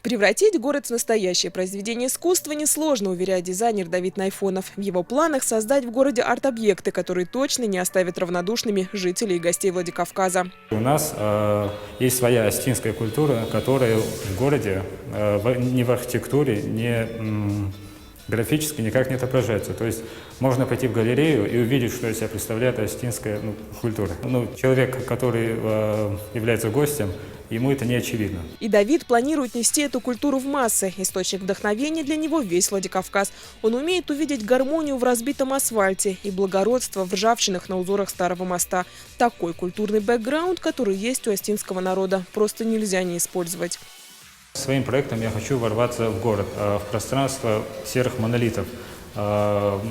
Превратить город в настоящее произведение искусства несложно, уверяет дизайнер Давид Найфонов. В его планах создать в городе арт-объекты, которые точно не оставят равнодушными жителей и гостей Владикавказа. У нас есть своя остинская культура, которая в городе ни в архитектуре, ни графически никак не отображается. То есть можно пойти в галерею и увидеть, что из себя представляет остинская культура. Человек, который является гостем, ему это не очевидно. И Давид планирует нести эту культуру в массы. Источник вдохновения для него весь Владикавказ. Он умеет увидеть гармонию в разбитом асфальте и благородство в ржавчинах на узорах старого моста. Такой культурный бэкграунд, который есть у остинского народа, просто нельзя не использовать. Своим проектом я хочу ворваться в город, в пространство серых монолитов, того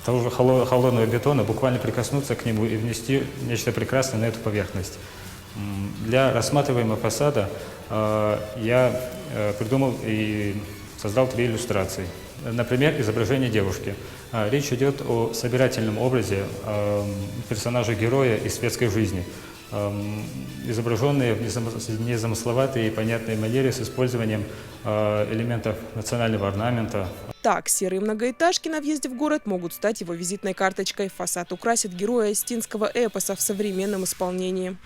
же холодного бетона, буквально прикоснуться к нему и внести нечто прекрасное на эту поверхность. Для рассматриваемого фасада я придумал и создал 3 иллюстрации. Например, изображение девушки. Речь идет о собирательном образе персонажа-героя из светской жизни, изображенные в незамысловатой и понятной манере с использованием элементов национального орнамента. Так, серые многоэтажки на въезде в город могут стать его визитной карточкой. Фасад украсит героя остинского эпоса в современном исполнении.